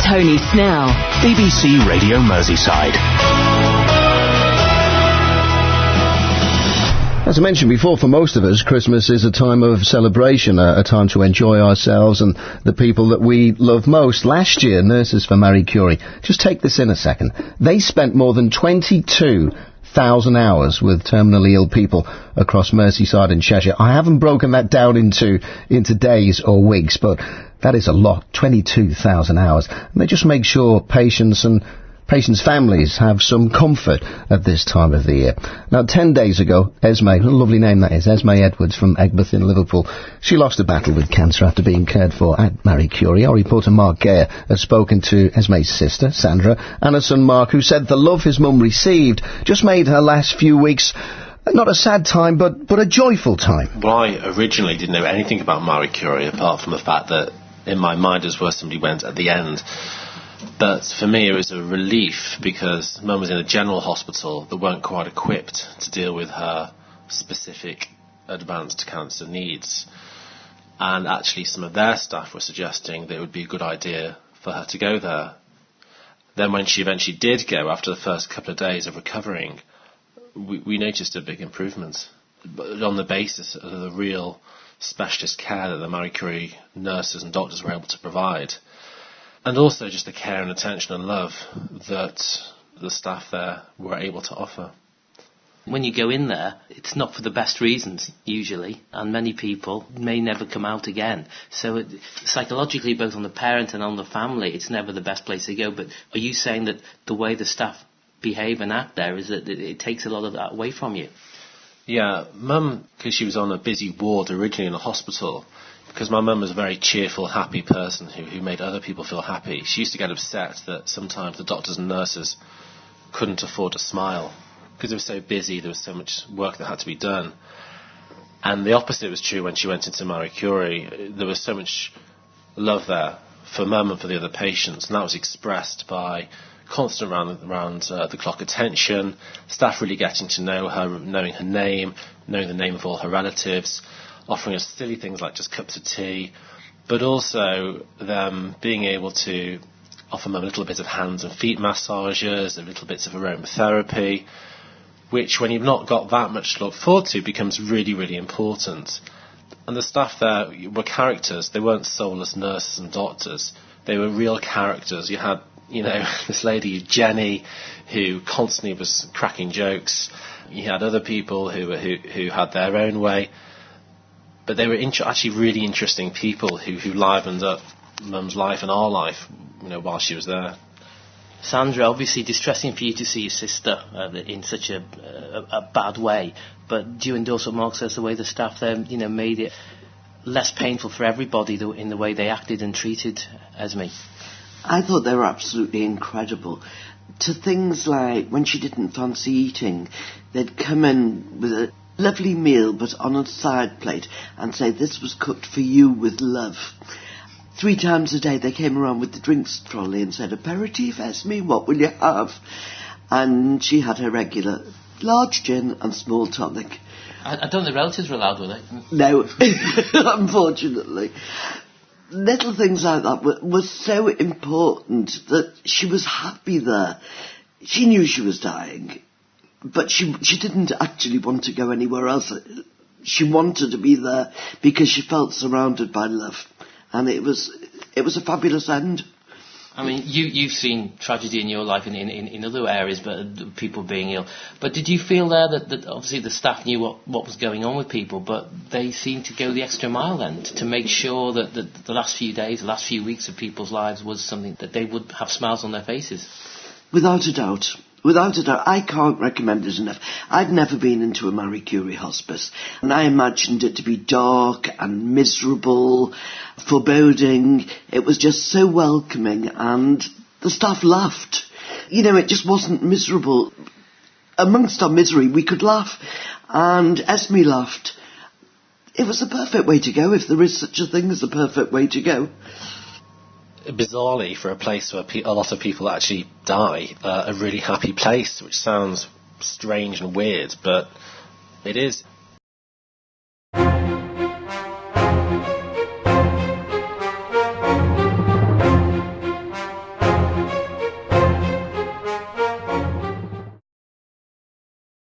Tony Snell. BBC Radio Merseyside. As I mentioned before, for most of us, Christmas is a time of celebration, a time to enjoy ourselves and the people that we love most. Last year, Nurses for Marie Curie, just take this in a second, they spent more than 22,000 hours with terminally ill people across Merseyside and Cheshire. I haven't broken that down into days or weeks, but that is a lot, 22,000 hours. And they just make sure patients' families have some comfort at this time of the year. Now, 10 days ago, Esmé, a lovely name that is, Esmé Edwards from Egbert in Liverpool, she lost a battle with cancer after being cared for at Marie Curie. Our reporter Mark Gare has spoken to Esmé's sister, Sandra, and her son Mark, who said the love his mum received just made her last few weeks not a sad time, but a joyful time. Well, I originally didn't know anything about Marie Curie, apart from the fact that in my mind as where somebody went at the end. But for me, it was a relief because Mum was in a general hospital that weren't quite equipped to deal with her specific advanced cancer needs. And actually, some of their staff were suggesting that it would be a good idea for her to go there. Then when she eventually did go, after the first couple of days of recovering, we noticed a big improvement. But on the basis of the real specialist care that the Marie Curie nurses and doctors were able to provide. And also just the care and attention and love that the staff there were able to offer. When you go in there, it's not for the best reasons, usually, and many people may never come out again. So psychologically, both on the parent and on the family, it's never the best place to go. But are you saying that the way the staff behave and act there is that it takes a lot of that away from you? Yeah, Mum, because she was on a busy ward originally in a hospital, because my mum was a very cheerful, happy person who made other people feel happy. She used to get upset that sometimes the doctors and nurses couldn't afford to smile because they were so busy, there was so much work that had to be done. And the opposite was true when she went into Marie Curie. There was so much love there for Mum and for the other patients, and that was expressed by constant round-the-clock attention, staff really getting to know her, knowing her name, knowing the name of all her relatives, offering us silly things like just cups of tea, but also them being able to offer them a little bit of hands and feet massages, a little bits of aromatherapy, which when you've not got that much to look forward to becomes really, really important. And the staff there were characters. They weren't soulless nurses and doctors. They were real characters. You had, this lady, Jenny, who constantly was cracking jokes. You had other people who had their own way. But they were actually really interesting people who livened up Mum's life and our life, while she was there. Sandra, obviously distressing for you to see your sister in such a bad way. But do you endorse what Mark says, the way the staff there, made it less painful for everybody in the way they acted and treated Esmé? I thought they were absolutely incredible. To things like when she didn't fancy eating, they'd come in with a lovely meal but on a side plate and say this was cooked for you with love. 3 times a day they came around with the drinks trolley and said, "Aperitif, Esmé, what will you have?" And she had her regular large gin and small tonic. I don't think the relatives were allowed, were they? No, unfortunately. Little things like that were so important that she was happy there. She knew she was dying, but she didn't actually want to go anywhere else. She wanted to be there because she felt surrounded by love, and it was a fabulous end. I mean, you've seen tragedy in your life in other areas, but people being ill. But did you feel there that obviously the staff knew what was going on with people, but they seemed to go the extra mile then to make sure that the last few days, the last few weeks of people's lives was something that they would have smiles on their faces? Without a doubt. Without a doubt, I can't recommend it enough. I'd never been into a Marie Curie hospice, and I imagined it to be dark and miserable, foreboding. It was just so welcoming, and the staff laughed. It just wasn't miserable. Amongst our misery, we could laugh, and Esmé laughed. It was the perfect way to go, if there is such a thing as a perfect way to go. Bizarrely, for a place where a lot of people actually die, a really happy place, which sounds strange and weird, but it is.